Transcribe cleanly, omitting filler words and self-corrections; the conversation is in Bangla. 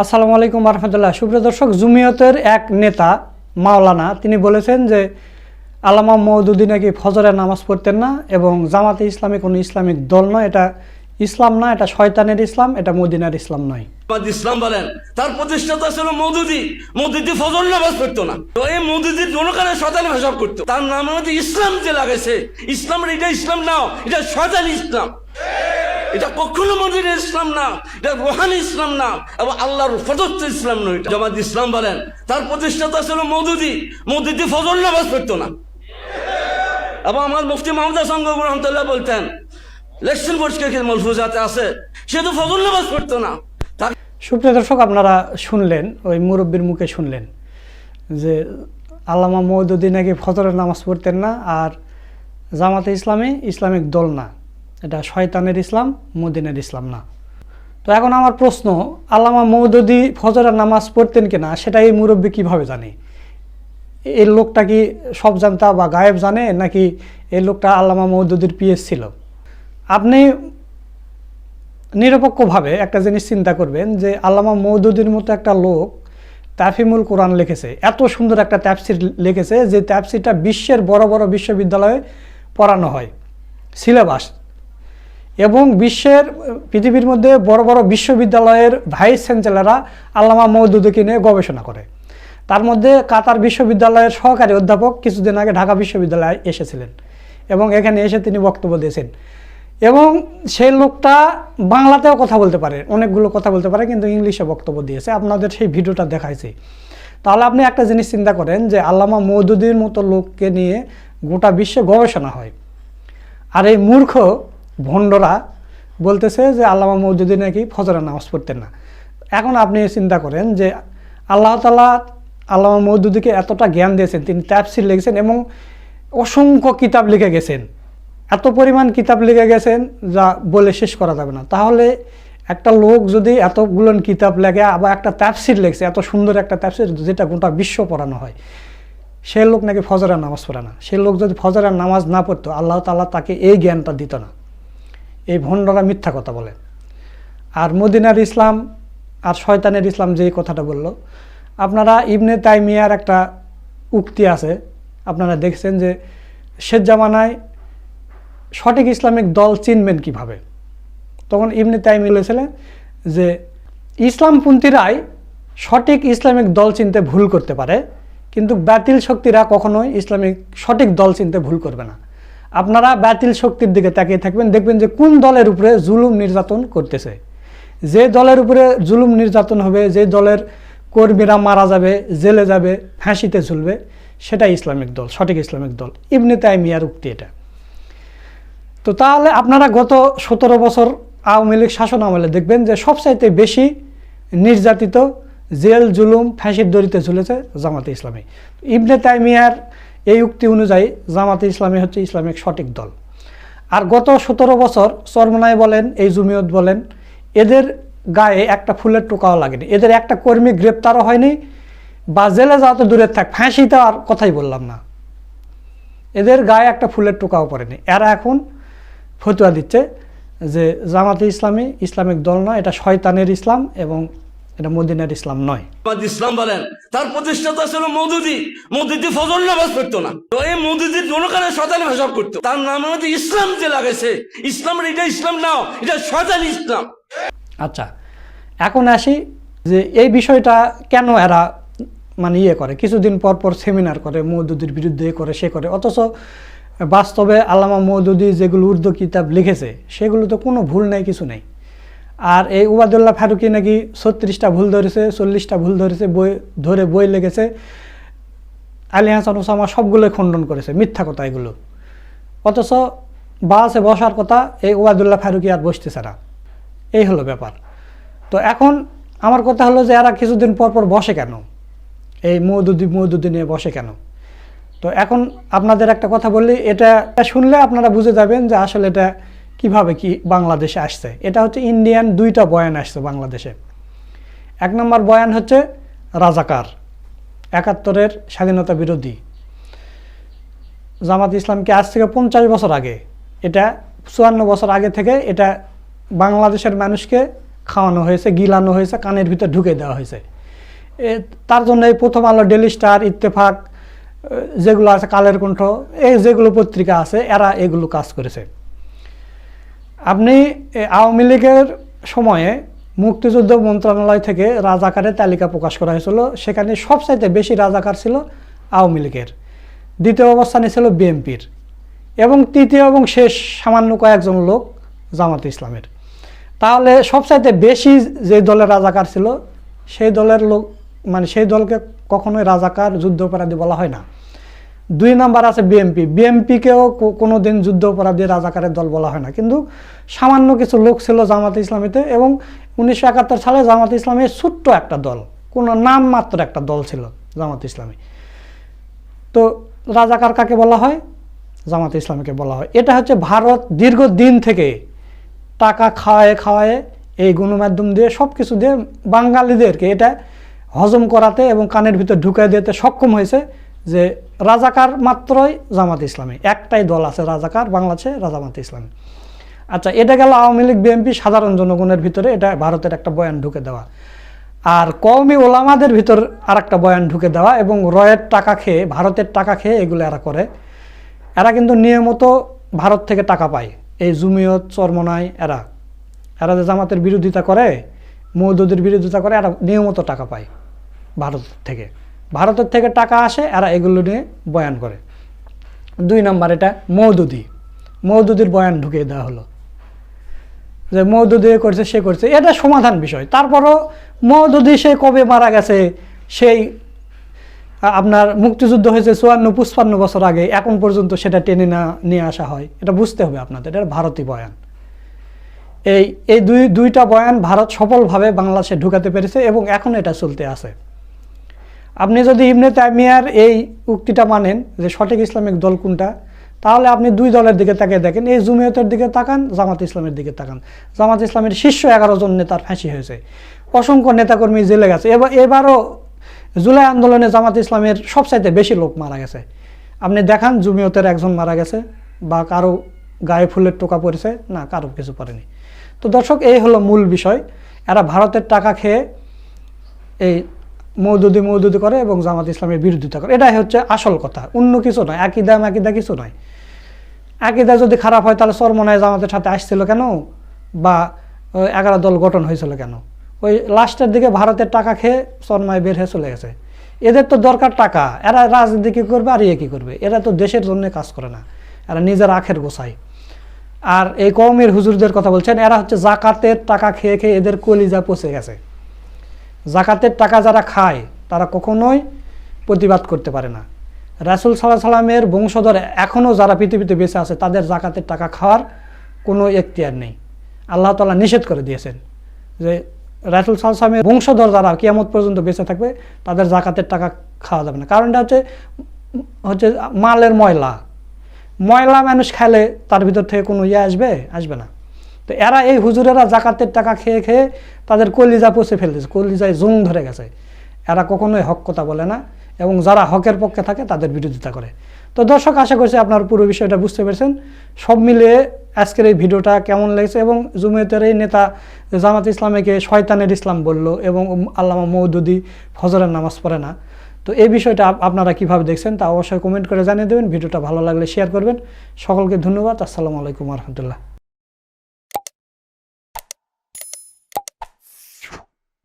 আসসালামু আলাইকুম রহমতুল্লাহ। সুপ্রিয় দর্শক, জমিয়তের এক নেতা মাওলানা তিনি বলেছেন যে আল্লামা মওদুদী নাকি ফজরের নামাজ পড়তেন না এবং জামাতে ইসলামী কোনো ইসলামিক দল নয়, এটা ইসলাম না, এটা শয়তানের ইসলাম, এটা মদিনার ইসলাম নয়। ইসলাম বলেন তার প্রতিষ্ঠাতা ছিল মওদুদী। মওদুদী ফজর নামাজ পড়তো না, তো এই মওদুদীর জনকারে শয়তান হিসাব করতো। তার নামের মধ্যে ইসলাম যে লাগাইছে, ইসলামের এটা ইসলাম না, এটা শয়তানি ইসলাম। এটা কখনো মদিনার ইসলাম না, এটা রুহানি ইসলাম না, এবং আল্লাহর প্রদত্ত ইসলাম নয়। জামাত ইসলাম বলেন তার প্রতিষ্ঠাতা ছিল মওদুদী। মওদুদী ফজর নামাজ পড়তো না। এবং আমার মুফতি মাহমুদ হাসান গগৈ রহমতুল্লাহ বলতেন, লেকশন বোর্ডকে মলফুজাতে আছে, সে তো ফজর নামাজ পড়তো না। সুপ্রিয় দর্শক, আপনারা শুনলেন, ওই মুরব্বীর মুখে শুনলেন যে আল্লামা মওদুদী নাকি ফজরের নামাজ পড়তেন না, আর জামাতে ইসলামী ইসলামিক দল না, এটা শয়তানের ইসলাম, মদিনার ইসলাম না। তো এখন আমার প্রশ্ন, আল্লামা মওদুদী ফজরের নামাজ পড়তেন কিনা সেটা এই মুরব্বী কীভাবে জানে? এই লোকটা কি সব জানতা বা গায়েব জানে, নাকি এই লোকটা আল্লামা মওদুদীর পিএস ছিল? আপনি নিরপেক্ষভাবে একটা জিনিস চিন্তা করবেন যে আল্লামা মওদুদীর মতো একটা লোক তাফহিমুল কোরআন লিখেছে, এত সুন্দর একটা তাফসির লিখেছে যে তাফসিরটা বিশ্বের বড় বড় বিশ্ববিদ্যালয়ে পড়ানো হয়, সিলেবাস, এবং পৃথিবীর মধ্যে বড় বড় বিশ্ববিদ্যালয়ের ভাইস চ্যান্সেলররা আল্লামা মওদুদীকে নিয়ে গবেষণা করে। তার মধ্যে কাতার বিশ্ববিদ্যালয়ের সহকারী অধ্যাপক কিছুদিন আগে ঢাকা বিশ্ববিদ্যালয়ে এসেছিলেন এবং এখানে এসে তিনি বক্তব্য দিয়েছেন। এবং সেই লোকটা বাংলাতেও কথা বলতে পারে, অনেকগুলো কথা বলতে পারে, কিন্তু ইংলিশে বক্তব্য দিয়েছে। আপনাদের সেই ভিডিওটা দেখাইছি। তাহলে আপনি একটা জিনিস চিন্তা করেন যে আল্লামা মওদুদীর মতো লোককে নিয়ে গোটা বিশ্বে গবেষণা হয়, আর এই মূর্খ ভণ্ডরা বলতেছে যে আল্লামা মওদুদী নাকি ফজরের নামাজ পড়তেন না। এখন আপনি চিন্তা করেন যে আল্লাহ তাআলা আল্লামা মওদুদীকে এতটা জ্ঞান দিয়েছেন, তিনি তাফসির লিখেছেন এবং অসংখ্য কিতাব লিখে গেছেন, এত পরিমাণ কিতাব লিখে গেছেন যা বলে শেষ করা যাবে না। তাহলে একটা লোক যদি এতগুলো কিতাব লেখে, আবার একটা তাফসির লিখছে, এত সুন্দর একটা তাফসির যেটা গোটা বিশ্ব পড়ানো হয়, সে লোক নাকি ফজরের নামাজ পড়ে না। সে লোক যদি ফজরের নামাজ না পড়তো, আল্লাহ তাআলা তাকে এই জ্ঞানটা দিত না। এই ভণ্ডরা মিথ্যা কথা বলে। আর মদিনার ইসলাম আর শয়তানের ইসলাম যে কথাটা বলল, আপনারা ইবনে তাইমিয়ার একটা উক্তি আছে, আপনারা দেখছেন যে শেষ জামানায় সঠিক ইসলামিক দল চিনবেন কিভাবে। তখন ইবনে তাইমিয়া বলেছিলেন যে ইসলামপন্থীরাই সঠিক ইসলামিক দল চিনতে ভুল করতে পারে, কিন্তু বাতিল শক্তিরা কখনোই ইসলামিক সঠিক দল চিনতে ভুল করবে না। আপনারা বাতিল শক্তির দিকে তাকিয়ে থাকবেন, দেখবেন যে কোন দলের উপরে জুলুম নির্যাতন করতেছে। যে দলের উপরে জুলুম নির্যাতন হবে, যে দলের কর্মীরা মারা যাবে, জেলে যাবে, ফাঁসিতে ঝুলবে, সেটা ইসলামিক দল, সঠিক ইসলামিক দল। ইবনে তাইমিয়ার উক্তি এটা। তো তাহলে আপনারা গত 17 বছর আওয়ামী লীগ শাসন আমলে দেখবেন যে সবচাইতে বেশি নির্যাতিত, জেল জুলুম ফাঁসির দড়িতে ঝুলেছে জামাতে ইসলামী। ইবনে তাইমিয়ার এই উক্তি অনুযায়ী জামাতে ইসলামী হচ্ছে ইসলামিক সঠিক দল। আর গত 17 বছর চরমনাই বলেন, এই জমিয়ত বলেন, এদের গায়ে একটা ফুলের টোকাও লাগেনি, এদের একটা কর্মী গ্রেপ্তারও হয়নি, বা জেলে যাওয়া তো দূরে থাক, ফাঁসিতে আর কথাই বললাম না, এদের গায়ে একটা ফুলের টোকাও পড়েনি। এরা এখন ফতোয়া দিচ্ছে যে জামাতে ইসলামী ইসলামিক দল নয়, এটা শয়তানের ইসলাম এবং এটা মদিনার ইসলাম নয়। ইসলাম বলেন তার প্রতিষ্ঠাতা ছিল মওদুদী। মওদুদী ফজর নামাজ পড়তো না, তো এই মওদুদীর জনকারে শয়তান হিসাব করতো। তার নামের মধ্যে ইসলাম যে লাগাইছে, ইসলামের এটা ইসলাম না, এটা শয়তানি ইসলাম। আচ্ছা, এখন আসি যে এই বিষয়টা কেন এরা মানে করে, কিছুদিন পর পর সেমিনার করে, মওদুদীর বিরুদ্ধে করে, সে করে, অথচ বাস্তবে আল্লামা মওদুদী যেগুলো উর্দু কিতাব লিখেছে সেগুলো তো কোনো ভুল নেই, কিছু নেই। আর এই উবায়দুল্লাহ ফারুকী নাকি 36টা ভুল ধরেছে, 40টা ভুল ধরেছে, বই লেগেছে। আলী হাসান ওসামা সবগুলোই খণ্ডন করেছে, মিথ্যা কথা এগুলো। অথচ বাসে বসার কথা এই উবায়দুল্লাহ ফারুকী আর বসতেছে না। এই হলো ব্যাপার। তো এখন আমার কথা হলো যে এরা কিছুদিন পর পর বসে কেন, এই মওদুদী নিয়ে বসে কেন? তো এখন আপনাদের একটা কথা বললি, এটা শুনলে আপনারা বুঝে যাবেন যে আসলে এটা কিভাবে কি বাংলাদেশে আসছে। এটা হচ্ছে ইন্ডিয়ান 2টা বয়ান আসছে বাংলাদেশে। 1 নম্বর বয়ান হচ্ছে রাজাকার, 71-এর স্বাধীনতা বিরোধী। জামাত ইসলামকে আজ থেকে 50 বছর আগে, এটা 54 বছর আগে থেকে এটা বাংলাদেশের মানুষকে খাওয়ানো হয়েছে, গিলানো হয়েছে, কানের ভিতর ঢুকে দেওয়া হয়েছে। তার জন্য এই প্রথম আলো, ডেলি স্টার, ইত্তেফাক যেগুলো আছে, কালের কণ্ঠ, এই যেগুলো পত্রিকা আছে, এরা এগুলো কাজ করেছে। আপনি আওয়ামী লীগের সময়ে মুক্তিযুদ্ধ মন্ত্রণালয় থেকে রাজাকারের তালিকা প্রকাশ করা হয়েছিল। সেখানে সবচাইতে বেশি রাজাকার ছিল আওয়ামী লীগের, দ্বিতীয় অবস্থানে ছিল বিএনপির, এবং তৃতীয় এবং শেষ সামান্য কয়েকজন লোক জামাতে ইসলামের। তাহলে সবচাইতে বেশি যে দলের রাজাকার ছিল সেই দলের লোক, মানে সেই দলকে কখনোই রাজাকার, যুদ্ধ অপরাধী বলা হয় না। 2 নাম্বার আছে বিএনপি। বিএনপিকেও কোনো দিন যুদ্ধ অপরাধী, রাজাকারের দল বলা হয় না। কিন্তু সামান্য কিছু লোক ছিল জামাতে ইসলামীতে, এবং 1971 সালে জামাতে ইসলামীর ছোট্ট একটা দল, কোনো নামমাত্র একটা দল ছিল জামাতে ইসলামী। তো রাজাকার কাকে বলা হয়? জামাতে ইসলামীকে বলা হয়। এটা হচ্ছে ভারত দীর্ঘদিন থেকে টাকা খাওয়ায় এই গণমাধ্যম দিয়ে, সব কিছু দিয়ে বাঙালিদেরকে এটা হজম করাতে এবং কানের ভিতর ঢুকাই দিতে সক্ষম হয়েছে যে রাজাকার মাত্রই জামাতে ইসলামী, একটাই দল আছে রাজাকার বাংলাদেশে, জামাতে ইসলামী। আচ্ছা, এটা গেল আওয়ামী লীগ, বিএনপি, সাধারণ জনগণের ভিতরে এটা ভারতের একটা বয়ান ঢুকে দেওয়া। আর কওমি ওলামাদের ভিতর আর একটা বয়ান ঢুকে দেওয়া, এবং রয়ের টাকা খেয়ে, ভারতের টাকা খেয়ে এগুলো এরা করে। এরা কিন্তু নিয়মিত ভারত থেকে টাকা পায়। এই জমিয়ত, চরমনাই, এরা যে জামাতের বিরোধিতা করে, মওদুদির বিরোধিতা করে, এরা নিয়মিত টাকা পায় ভারতের থেকে টাকা আসে, এরা এগুলো নিয়ে বয়ান করে। 2 নাম্বার এটা মওদুদির বয়ান ঢুকিয়ে দেওয়া হলো যে মওদুদি করছে, সে করছে, এটা সমাধান বিষয়। তারপরও মওদুদি সে কবে মারা গেছে, সেই আপনার মুক্তিযুদ্ধ হয়েছে 54-55 বছর আগে, এখন পর্যন্ত সেটা টেনে নিয়ে আসা হয়। এটা বুঝতে হবে আপনাদের, এটা ভারতীয় বয়ান। এই দুইটা বয়ান ভারত সফলভাবে বাংলাদেশে ঢুকাতে পেরেছে, এবং এখন এটা চলতে আছে। আপনি যদি ইবনে তাইমিয়ার এই উক্তিটা মানেন যে সঠিক ইসলামিক দল কোনটা, তাহলে আপনি 2 দলের দিকে তাকিয়ে দেখেন, এই জমিয়তের দিকে তাকান, জামাত ইসলামের দিকে তাকান। জামাত ইসলামের শীর্ষ 11 জন নেতার ফাঁসি হয়েছে, অসংখ্য নেতাকর্মী জেলে গেছে। এবারও জুলাই আন্দোলনে জামাত ইসলামের সবচাইতে বেশি লোক মারা গেছে। আপনি দেখান জমিয়তের একজন মারা গেছে, বা কারো গায়ে ফুলের টোকা পড়েছে, না, কারো কিছু পড়েনি। তো দর্শক, এই হলো মূল বিষয়। এরা ভারতের টাকা খেয়ে এই মওদুদি করে এবং জামাত ইসলামের বিরোধিতা করে। এটাই হচ্ছে আসল কথা, অন্য কিছু নয়। আকিদা কিছু নয়। আকিদা যদি খারাপ হয় তাহলে চরমনায় জামাতের সাথে আসছিল কেন, বা 11 দল গঠন হয়েছিল কেন? ওই লাস্টের দিকে ভারতের টাকা খেয়ে চরমায় বের হয়ে চলে গেছে। এদের তো দরকার টাকা, এরা রাজনীতি কী করবে আর কি করবে? এরা তো দেশের জন্য কাজ করে না, এরা নিজের আখের গোছায়। আর এই কওমের হুজুরদের কথা বলছেন, এরা হচ্ছে জাকাতের টাকা খেয়ে খেয়ে এদের কলিজা পচে গেছে। জাকাতের টাকা যারা খায় তারা কখনোই প্রতিবাদ করতে পারে না। রাসূল সাল্লাল্লাহু আলাইহি ওয়াসাল্লামের বংশধর এখনও যারা পৃথিবীতে বেঁচে আছে, তাদের জাকাতের টাকা খাওয়ার কোনো এখতিয়ার নেই। আল্লাহ তাআলা নিষেধ করে দিয়েছেন যে রাসূল সাল্লাল্লাহু আলাইহি ওয়াসাল্লামের বংশধর যারা কিয়ামত পর্যন্ত বেঁচে থাকবে, তাদের জাকাতের টাকা খাওয়া যাবে না। কারণটা হচ্ছে মালের ময়লা মানুষ খেলে তার ভিতর থেকে কোনো আসবে না। তো এরা, এই হুজুরেরা জাকাতের টাকা খেয়ে খেয়ে তাদের কলিজা পচে ফেলতেছে, কলিজায় জং ধরে গেছে। এরা কখনোই হক কথা বলে না, এবং যারা হকের পক্ষে থাকে তাদের বিরোধিতা করে। তো দর্শক, আশা করছি আপনার পুরো বিষয়টা বুঝতে পেরেছেন। সব মিলিয়ে আজকের এই ভিডিওটা কেমন লেগেছে, এবং জমিয়তের এই নেতা জামাত ইসলামীকে শয়তানের ইসলাম বলল, এবং আল্লামা মওদুদি ফজরের নামাজ পড়ে না। তো এই বিষয়টা আপনারা কিভাবে দেখছেন তা অবশ্যই কমেন্ট করে জানিয়ে দেবেন। ভিডিওটা ভালো লাগলে শেয়ার করবেন। সকলকে ধন্যবাদ। আসসালামু আলাইকুম ওয়া রাহমাতুল্লাহ।